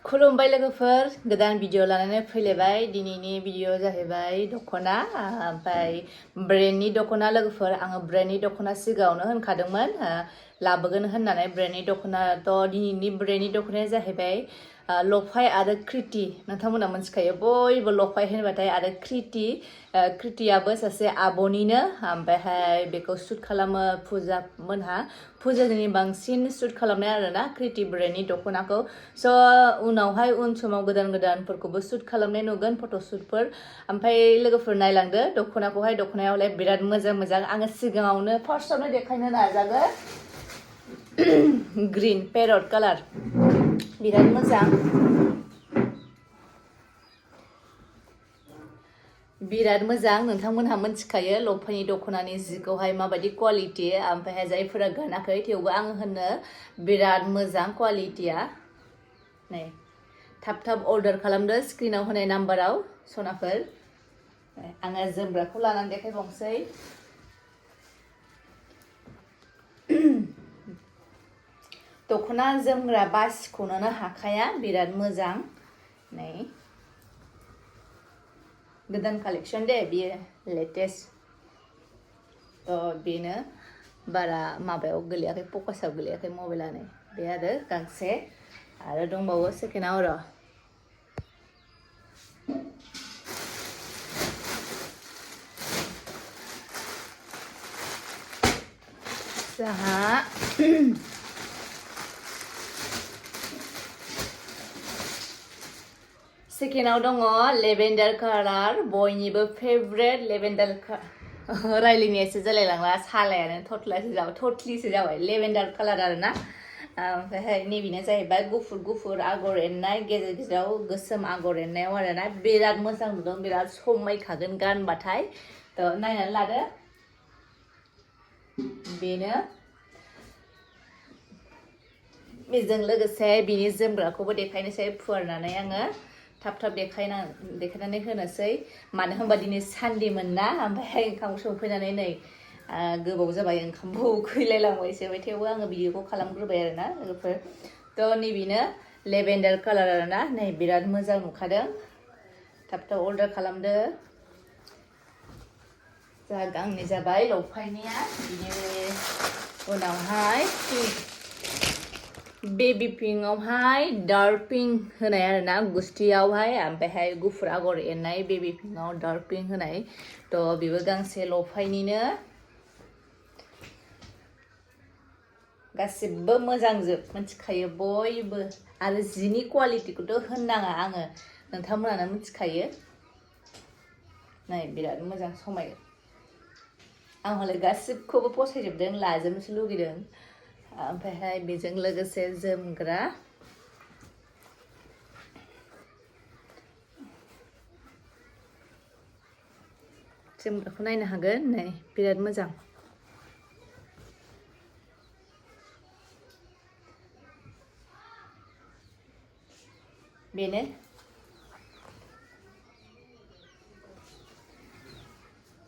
खुलुमबाय लोगोफोर गोदान भिडिअ लानानै फैलायबाय दिनैनि भिडिअ जाहैबाय दखना ओमफ्राय ब्रेन्डनि दखना लोगोफोर आङो ब्रेन्डनि दखना सिगाङावनो होनखादोंमोन लाबोगोन होननानै ब्रेन्डनि दखना दिनैनि ब्रेन्डनि दखनाया जाहैबाय लफाय आरो कृति नोंथांमोना मिथिखायो बयबो लफाय होनबाथाय आरो कृतियाबो सासे आब'निनो ओमफ्रायहाय बेखौ सुट खालामो फुजा मोनहा फुजानि बांसिन सुट खालामनाय आरोना कृति ब्रेन्डनि दखनाखौ स' उनावहाय उन समाव गोदानफोरखौबो सुट खालामनाय नुगोन फट'शुटफोर ओमफ्राय लोगोफोर नायलांदो दखनायावलाय बिराद मोजां आङो सिगाङावनो फार्स्टआवनो देखायनो नाजागोन ग्रीन पेरट कालार बिराद मोजां नोंथांमोनहा मिथिखायो लफायनि दखनानि जिखौहाय माबायदि क्वालिटि ओमफ्रायहाय जायफोरा गानाखै थेवबो आङो होननो बिराद मोजां क्वालिटिया नै थाब अर्डार खालामदो स्क्रिनाव होनाय नाम्बाराव सनाफोर आङो जोमग्राखौ लानानै देखायबावनोसै दखना जोमग्रा बासिख'नोनो हाखाया बिराद मोजां नै गोदान कालेक्शन दे बियो लेटेस्ट बेनो बारा माबायाव गोलैयाखै फकासाव गोलैयाखै मबाइला नै बे आरो गांसे आरो दंबावो सेकेन्डआव र' जाहा सेकेन्डआव दङ लेभेन्डार कालार बयनिबो फेभरेट लेभेन्डार रायलायनायासो जालायलांला सालायानो थटलिसो जाबाय लेभेन्डार कालार आरोना ओमफ्रायहाय नैबेनो जाहैबाय गुफुर आगर एरनाय गेजेराव गोसोम आगर एरनायाव आरोना बिराद मोजां नुदों बिराद समायखागोन गानबाथाय थ' नायनानै लादो बेनो बेजों लोगोसे बिनि जोमग्राखौबो देखायनोसै फुवारनानै आङो थाब देखायनानै होनोसै मानो होनबा दिनै सानडेमोन ना ओमफ्राय ओंखाम संफैनानै नै गोबाव जाबाय ओंखामबो उखैलायलांबायसो थेवबो आङो भिडिअखौ खालामग्रोबाय आरोना लोगोफोर थ' नैबेनो लेभेन्डार कालार आरोना नै बिराद मोजां नुखादों थाब अर्डार खालामदो जा गांनै जाबाय लफायनिया बिनि उनावहाय बेबी पिंकआवहाय डार्क पिंक होनाय आरोना गुस्थियावहाय ओमफ्रायहाय गुफुर आगर एरनाय बेबी पिंकआव डार्क पिंक होनाय थ' बेबो गांसे लफायनिनो गासिबो मोजांजोब मिथिखायो बयबो आरो जिनि क्वालिटिखौथ' होननाङा आङो नोंथांमोनानो मिथिखायो नै बिराद मोजां समायो आं हले गासिबखौबो फसायजोबदों लाजोबनोसो लुगैदों ओमफ्रायहाय बेजों लोगोसे जोमग्राखौ नायनो हागोन नै बिराद मोजां बेनो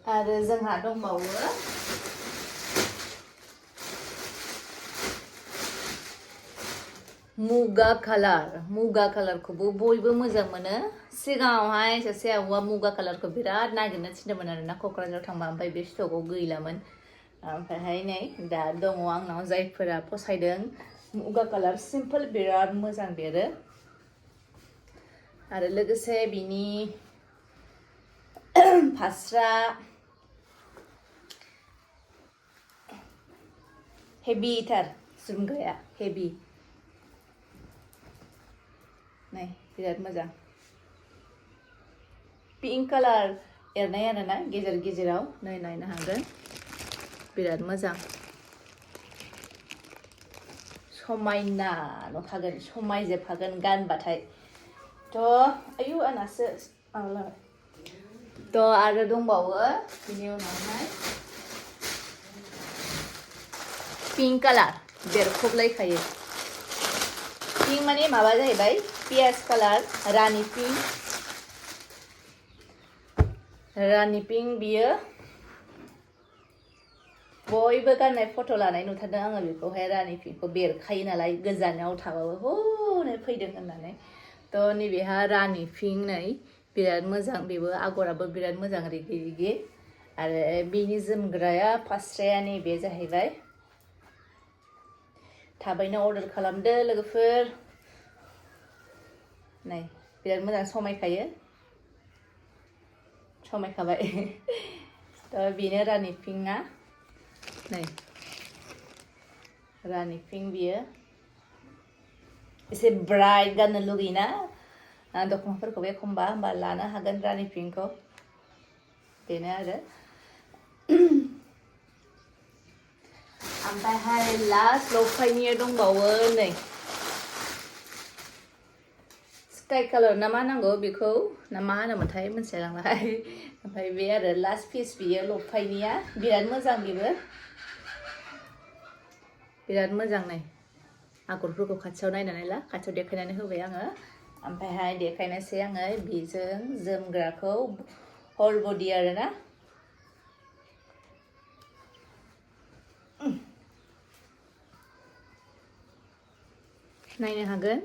आरो जोंहा दंबावो मुगा कालारखौबो बयबो मोजां मोनो सिगाङावहाय सासे आब'आ मुगा कालारखौ बिराद नागिरनो थिनदोंमोन आरोना क'क्राझाराव थांबा ओमफ्राय बे स्टकआव गैलामोन ओमफ्रायहाय नै दा दङ आंनाव जायफोरा फसायदों मुगा कालार सिम्पोल बिराद मोजां बेरो आरो लोगोसे बिनि फास्रा हेभिथार जोमग्राया हेभि नै बिराद मोजां पिंक कालार एरनाय आरोना गेजेराव नै नायनो हागोन बिराद मोजां समायना नुखागोन समायजोबखागोन गानबाथाय थ' आयु आंनासो थ' आरो दंबावो बिनि उनावहाय पिंक कालार बेरखबलायखायो पिंक माने माबा जाहैबाय पियाज कालार रानि पिंक बियो बयबो गाननाय फट' लानाय नुथारदों आङो बेखौहाय रानि पिंकखौ बेरखायो नालाय गोजानाव थाबाबो हनै फैदों होननानै थ' नैबेहा रानि पिंक नै बिराद मोजां बेबो आगराबो बिराद मोजां रिगि रिगि आरो बिनि जोमग्राया फास्राया नैबे जाहैबाय थाबैनो अर्डार खालामदो लोगोफोर नै बिराद मोजां समायखायो समायखाबाय थ' बेनो रानि पिंकआ नै रानि पिंक बियो एसे ब्राइट गाननो लुगैना दख'नाफोरखौ एखमबा होमबा लानो हागोन रानि पिंकखौ बेनो आरो ओमफ्रायहाय लास्ट लफायनि दंबावो नै स्काई कालार ना मा नांगौ बेखौ ना मा होनोमोनथाय मिथिलायलांबाय ओमफ्राय बे आरो लास्ट पिस बियो लफायनिया बिराद मोजां बेबो बिराद मोजां नै आगरफोरखौ खाथियाव नायनानै ला खाथियाव देखायनानै होबाय आङो ओमफ्रायहाय देखायनोसै आङो बेजों जोमग्राखौ हल बडि आरोना नायनो हागोन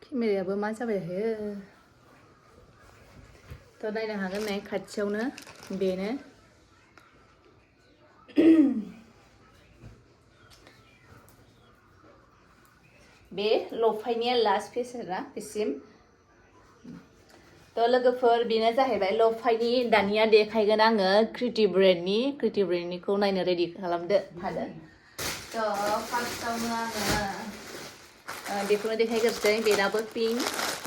केमेरायाबो मा जाबाय थायो थ' नायनो हागोन नै खाथियावनो बेनो बे लफायनिया लास्ट पिस आरोना बिसिम थ' लोगोफोर बेनो जाहैबाय लफायनि दानिया देखायगोन आङो क्रिति ब्रेन्डनिखौ नायनो रेडि खालामदो थादो थ' फार्स्टआवनो आङो बेखौनो देखायग्रोसै बेनाबो पिंक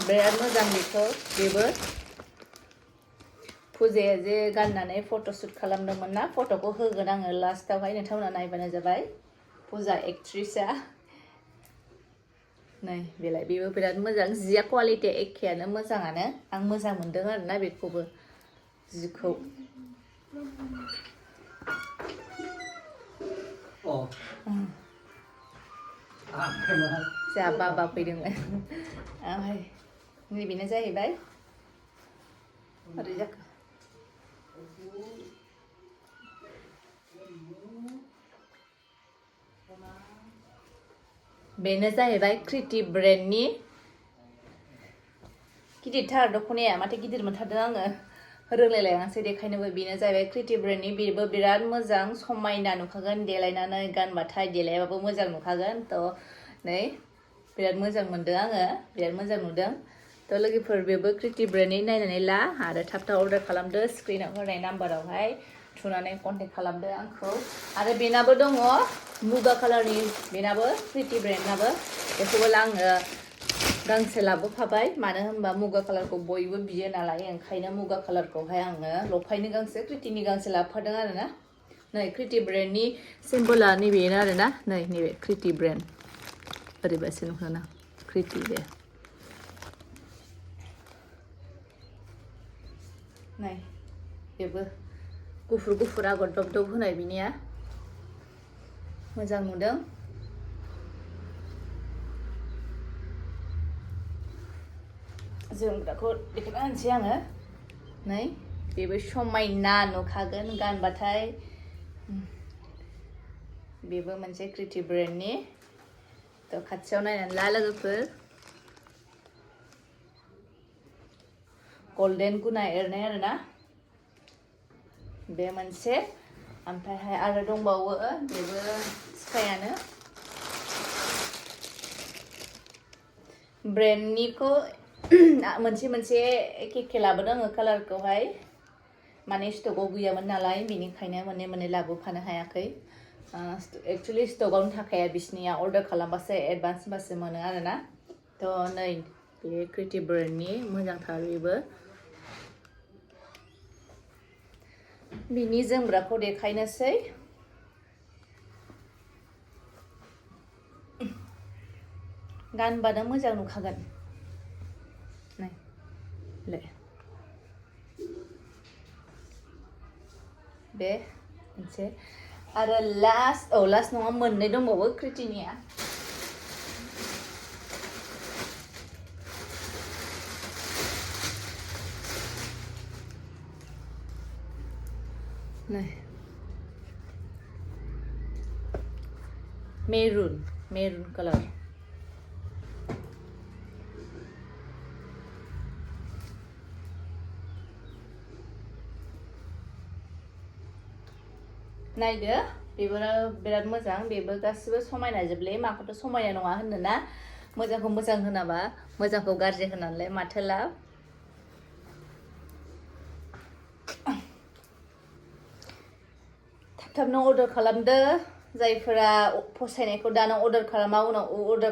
बिराद मोजां बेबो फुजाया जे गाननानै फट'शुट खालामदोंमोन ना फट'खौ होगोन आङो लास्टावहाय नोंथांमोना नायबानो जाबाय फुजा एक्ट्रिसआ नै बेलाय बेबो बिराद मोजां जिया क्वालिटिया एखेयानो मोजाङानो आं मोजां मोनदों आरोना बेखौबो जिखौ जोंहा बाबा फैदोंमोन ओमफ्राय नैबेनो जाहैबाय ओरै जाखो बेनो जाहैबाय क्रिति ब्रेन्डनि गिदिरथार दख'नाया माथो गिदिर मोनथारदों आङो रोंलायलाङासै देखायनोबो बेनो जाहैबाय क्रिति ब्रेन्डनि बेबो बिराद मोजां समायना नुखागोन देलायनानै गानबाथाय देलायाबाबो मोजां नुखागोन थ' नै बिराद मोजां मोनदों आङो बिराद मोजां नुदों थ' लोगोफोर बेबो क्रिति ब्रेन्डनि नायनानै ला आरो थाब थाब अर्डार खालामदो स्क्रिनाव होनाय नाम्बारावहाय थुनानै कन्टेक्ट खालामदो आंखौ आरो बेनाबो दङ मुगा कालारनि बेनाबो क्रिति ब्रेन्डनाबो बेखौबो आङो गांसे लाबोफाबाय मानो होनबा मुगा कालारखौ बयबो बियो नालाय ओंखायनो मुगा कालारखौहाय आङो लफायनि गांसे क्रितिनि गांसे लाबोफादों आरोना नै क्रिति ब्रेन्डनि सिम्बला नैबेनो आरोना नै नैबे क्रिति ब्रेन्ड ओरैबासो नुखाना क्रिति बे नै बेबो गुफुर गुफुर आगर दब दब होनाय बिनिया मोजां नुदों जोमग्राखौ देखायना होनोसै आङो नै बेबो समायना नुखागोन गानबाथाय बेबो मोनसे क्रिति ब्रेन्डनि थ' खाथियाव नायनानै ला लोगोफोर गल्डेन गुना एरनाय आरोना बे मोनसे ओमफ्रायहाय आरो दंबावो बेबो स्कायानो ब्रेन्डनिखौ मोनसे एखे लाबोदों आङो कालारखौहाय माने स्टकआव गैयामोन नालाय बेनिखायनो मोननै लाबोफानो हायाखै एक्चुअलि स्टकआवनो थाखाया बिसनिया अर्डार खालामबासो एडभान्स होबासो मोनो आरोना थ' नै बे क्रिति ब्रेन्डनि मोजांथार बेबो बिनि जोमग्राखौ देखायनोसै गानबानो मोजां नुखागोन नै ले बे मोनसे आरो लास्ट नङा मोननै दंबावो क्रितिनिया नै मेरुन कालार नायदो बेबो बिराद मोजां बेबो गासिबो समायना जोबले माखौथ' समायना नङा होननोना मोजांखौ मोजां होनाबा मोजांखौ गाज्रि होनानैलाय माथो लाब थाब-थाबनो अर्डार खालामदो जायफोरा फसायनायखौ दानो अर्डार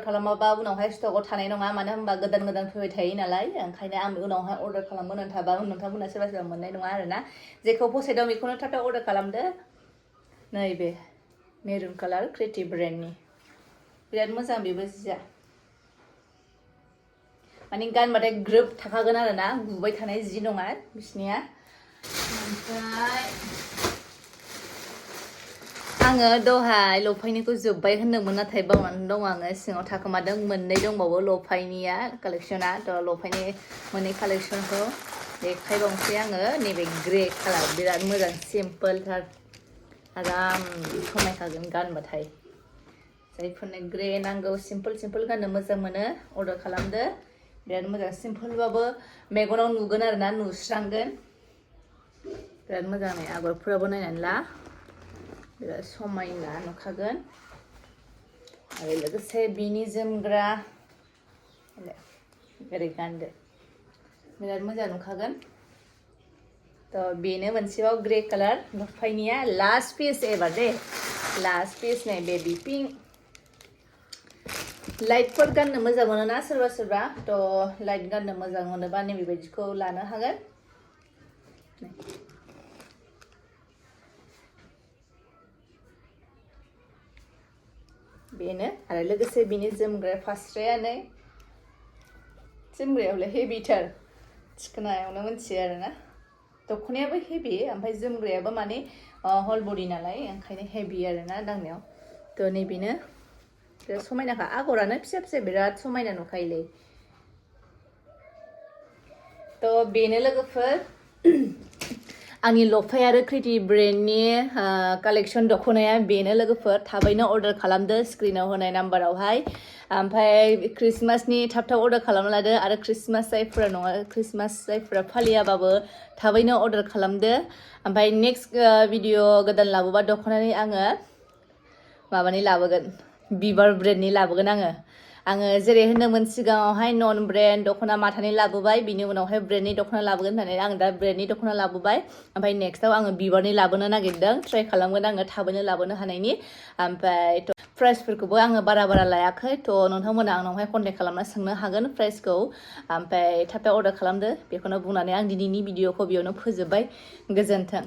खालामाबा उनावहाय स्टकआव थानाय नङा मानो होनबा गोदान फैबाय थायो नालाय ओंखायनो आं उनावहाय अर्डार खालामनो थाबा नोंथांमोना सोरबा मोननाय नङा आरोना जेखौ फसायदों बेखौनो थाब अर्डार खालामदो नैबे मेरुन कालार क्रिति ब्रेन्डनि बिराद मोजां बेबो जिया माने गानबाथाय ग्रोब थाखागोन आरोना गुबाय थानाय जि नङा बिसनिया ओमफ्राय आङो दहाय लफाइनिखौ जोब्बाय होनदोंमोन नाथाय बावनानै दं आङो सिङाव थाखोमादों मोननै दंबावो लफाइनिया कालेक्शना थ' लफाइनि मोननै कालेक्शनखौ देखायबावनोसै आङो नैबे ग्रे कालार बिराद मोजां सिम्पोलथार आराम समायखागोन गानबाथाय जायफोरनो ग्रे नांगौ सिम्पोल गाननो मोजां मोनो अर्डार खालामदो बिराद मोजां सिम्पोलबाबो मेगनाव नुगोन आरोना नुस्रांगोन बिराद मोजां नै आगरफोराबो नायनानै ला बिराद समायना नुखागोन आरो लोगोसे बिनि जोमग्रा ओरै गानदो बिराद मोजां नुखागोन थ' बेनो मोनसेबाव ग्रे कालार लफाइनिया लास्ट पिस एबार दे लास्ट पिस नै बेबी पिंक लाइटफोर गाननो मोजां मोनोना सोरबा थ' लाइट गाननो मोजां मोनोबा नैबेबायदिखौ लानो हागोन बेनो आरो लोगोसे बिनि जोमग्रा फास्रायानो जोमग्रायावलाय हेभिथार थिखोनायावनो मोनथियो आरोना दख'नायाबो हेभि ओमफ्राय जोमग्रायाबो माने हल बडि नालाय ओंखायनो हेभि आरोना दांनायाव थ' नैबेनो बिराद समायनाखा आगरानो फिसा बिराद समायना नुखायोलै थ' बेनो लोगोफोर आंनि लफाइ आरो क्रिति ब्रेन्डनि कालेक्शन दख'नाया बेनो लोगोफोर थाबैनो अर्डार खालामदो स्क्रिनाव होनाय नाम्बारावहाय ओमफ्राय क्रिसमासनि थाब अर्डार खालामना लादो आरो क्रिसमास जायफोरा फालियाबाबो थाबैनो अर्डार खालामदो ओमफ्राय नेक्स्ट भिडिअ गोदान लाबोबा दख'नानि आङो माबानि लाबोगोन बिबार ब्रेन्डनि लाबोगोन आङो जेरै होनदोंमोन सिगाङावहाय नन ब्रेन्ड दख'ना माथानि लाबोबाय बिनि उनावहाय ब्रेन्डनि दख'ना लाबोगोन होननानै आं दा ब्रेन्डनि दख'ना लाबोबाय ओमफ्राय नेक्स्टआव आङो बिबारनि लाबोनो नागिरदों ट्राइ खालामगोन आङो थाबैनो लाबोनो हानायनि ओमफ्राय प्राइसफोरखौबो आङो बारा लायाखै थ' नोंथांमोना आंनावहाय कन्टेक्ट खालामना सोंनो हागोन प्राइसखौ ओमफ्राय थाब अर्डार खालामदो बेखौनो बुंनानै आं दिनैनि भिडिअखौ बेयावनो फोजोबबाय गोजोन्थों